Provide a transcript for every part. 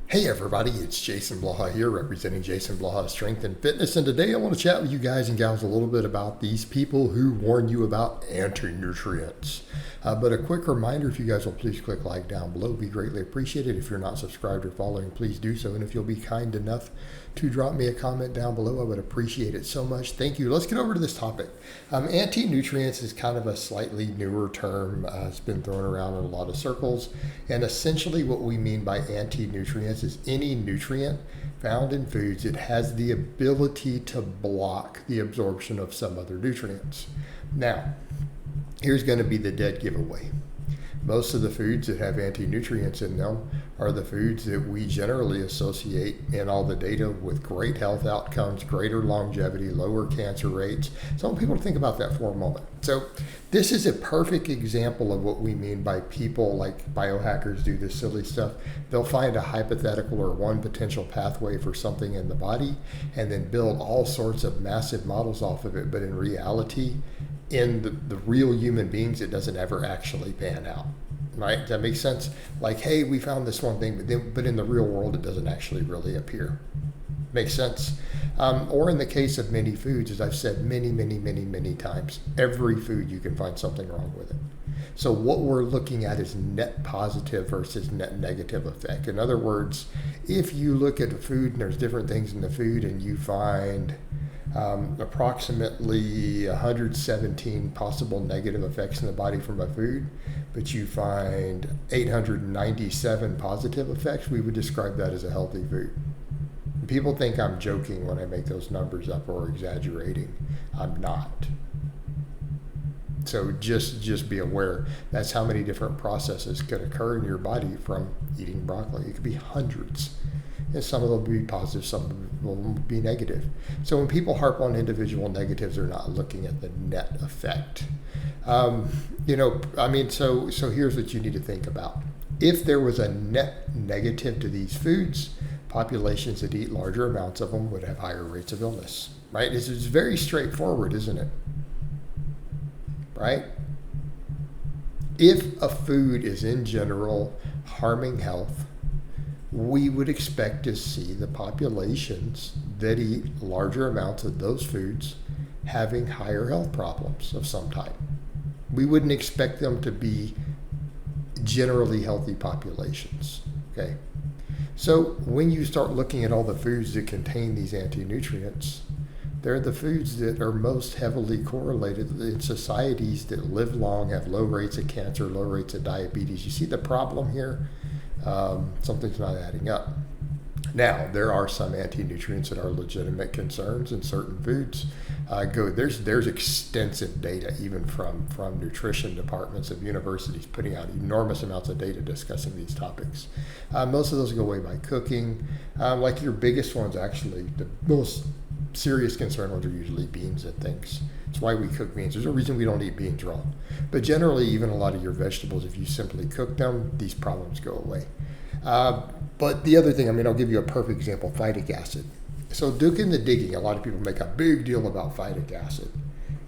Hey everybody, it's Jason Blaha here representing Jason Blaha Strength and Fitness, and today I want to chat with you guys and gals a little bit about these people who warn you about anti-nutrients. But a quick reminder, if you guys will please click like down below, it'd be greatly appreciated. If you're not subscribed or following, please do so, and if you'll be kind enough to drop me a comment down below, I would appreciate it so much. Thank you. Let's get over to this topic. Anti-nutrients is kind of a slightly newer term. It's been thrown around in a lot of circles, and essentially what we mean by anti-nutrients is any nutrient found in foods that has the ability to block the absorption of some other nutrients. Now, here's going to be the dead giveaway. Most of the foods that have anti-nutrients in them are the foods that we generally associate in all the data with great health outcomes, greater longevity, lower cancer rates. So I want people to think about that for a moment. So this is a perfect example of what we mean by people like biohackers do this silly stuff. They'll find a hypothetical or one potential pathway for something in the body and then build all sorts of massive models off of it. But in reality, in the real human beings, it doesn't ever actually pan out, right? Does that make sense? Like, hey, we found this one thing, but in the real world, it doesn't actually really appear. Makes sense? Or in the case of many foods, as I've said many times, every food you can find something wrong with it. So what we're looking at is net positive versus net negative effect. In other words, if you look at a food and there's different things in the food and you find approximately 117 possible negative effects in the body from a food, but you find 897 positive effects, we would describe that as a healthy food. People think I'm joking when I make those numbers up or exaggerating. I'm not. So just be aware that's how many different processes could occur in your body from eating broccoli. It could be hundreds. And some of them will be positive, some will be negative. So when people harp on individual negatives, they're not looking at the net effect. So here's what you need to think about. If there was a net negative to these foods, populations that eat larger amounts of them would have higher rates of illness, right? It's very straightforward, isn't it? Right? If a food is in general harming health, we would expect to see the populations that eat larger amounts of those foods having higher health problems of some type. We wouldn't expect them to be generally healthy populations, okay? So when you start looking at all the foods that contain these anti-nutrients, they're the foods that are most heavily correlated in societies that live long, have low rates of cancer, low rates of diabetes. You see the problem here? Something's not adding up. Now, there are some anti-nutrients that are legitimate concerns in certain foods. There's extensive data, even from nutrition departments of universities, putting out enormous amounts of data discussing these topics. Most of those go away by cooking. Like your biggest ones, actually, the most serious concern ones are usually beans and things. That's why we cook beans. There's a reason we don't eat beans raw. But generally, even a lot of your vegetables, if you simply cook them, these problems go away. But the other thing, I'll give you a perfect example, phytic acid. So doing the digging, a lot of people make a big deal about phytic acid,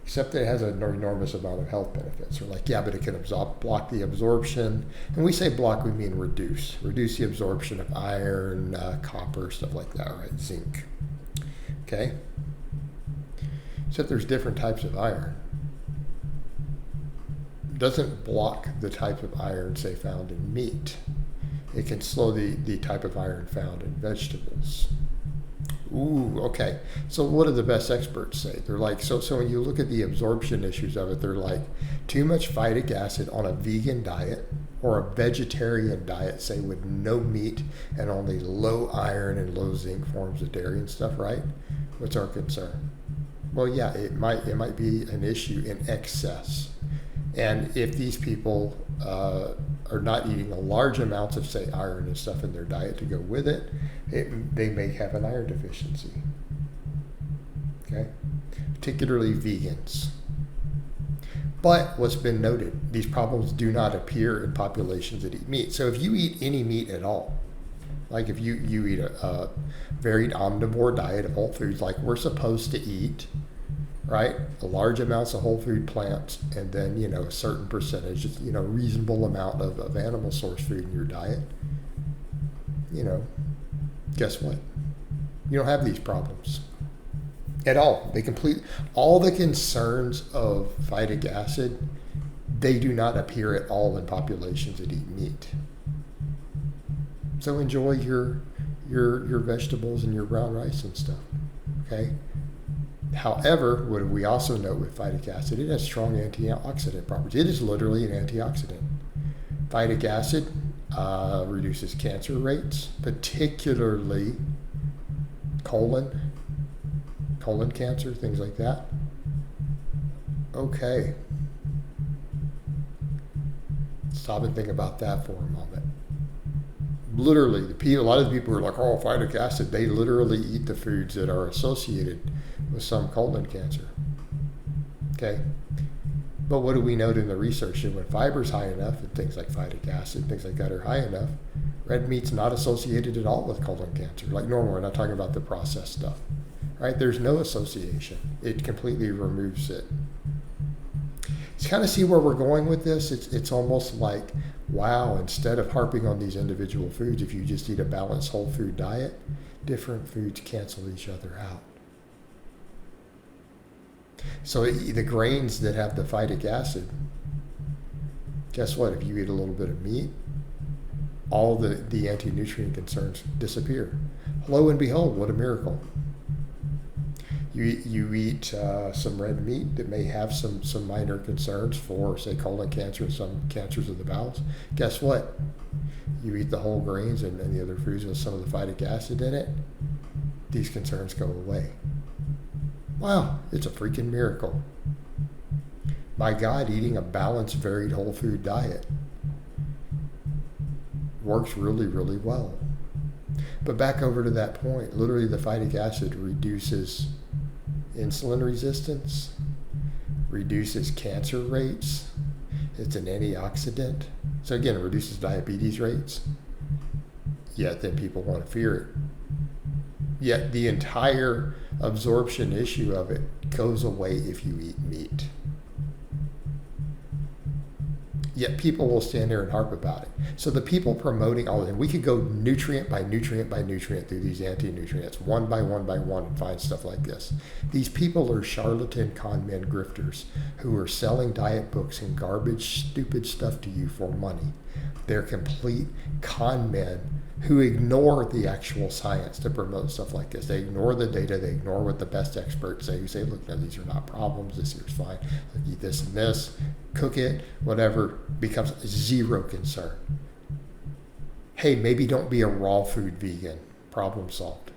except that it has an enormous amount of health benefits. They're like, yeah, but it can block the absorption. And we say block, we mean reduce. Reduce the absorption of iron, copper, stuff like that, right? Zinc. Okay? Except there's different types of iron. It doesn't block the type of iron, say, found in meat. It can slow the type of iron found in vegetables. Ooh, okay. So what do the best experts say? They're like, so when you look at the absorption issues of it, they're like, too much phytic acid on a vegan diet or a vegetarian diet, say with no meat and only low iron and low zinc forms of dairy and stuff, right? What's our concern? Well, yeah, it might be an issue in excess. And if these people are not eating a large amounts of, say, iron and stuff in their diet to go with it, they may have an iron deficiency. Okay? Particularly vegans. But what's been noted, these problems do not appear in populations that eat meat. So if you eat any meat at all, like if you eat a varied omnivore diet of whole foods like we're supposed to eat, right? Large amounts of whole food plants, and then, a certain percentage, reasonable amount of animal source food in your diet. guess what? You don't have these problems at all. All the concerns of phytic acid, they do not appear at all in populations that eat meat. So enjoy your vegetables and your brown rice and stuff. Okay. However, what do we also know with phytic acid? It has strong antioxidant properties. It is literally an antioxidant. Phytic acid reduces cancer rates, particularly colon cancer, things like that. Okay. Stop and think about that for a moment. Literally, a lot of the people are like, oh, phytic acid, they literally eat the foods that are associated with some colon cancer. Okay? But what do we note in the research? That when fiber's high enough, and things like phytic acid, things like that are high enough, red meat's not associated at all with colon cancer. Like normal, we're not talking about the processed stuff. Right? There's no association. It completely removes it. To kind of see where we're going with this, it's almost like, wow, instead of harping on these individual foods, if you just eat a balanced whole food diet, different foods cancel each other out. So the grains that have the phytic acid, guess what? If you eat a little bit of meat, all the anti-nutrient concerns disappear. Lo and behold, what a miracle. You eat some red meat that may have some minor concerns for, say, colon cancer and some cancers of the bowels. Guess what? You eat the whole grains and the other foods with some of the phytic acid in it, these concerns go away. Wow, it's a freaking miracle. My God, eating a balanced, varied whole food diet works really, really well. But back over to that point, literally the phytic acid reduces insulin resistance, reduces cancer rates. It's an antioxidant. So again, it reduces diabetes rates. Yet then people want to fear it. Yet the entire absorption issue of it goes away if you eat meat. Yet people will stand there and harp about it. So the people promoting all of them, we could go nutrient by nutrient by nutrient through these anti-nutrients, one by one, and find stuff like this. These people are charlatan con men grifters who are selling diet books and garbage, stupid stuff to you for money. They're complete con men who ignore the actual science to promote stuff like this. They ignore the data. They ignore what the best experts say. You say, look, no, these are not problems. This here's fine. Eat this and this. Cook it. Whatever. Becomes zero concern. Hey, maybe don't be a raw food vegan. Problem solved.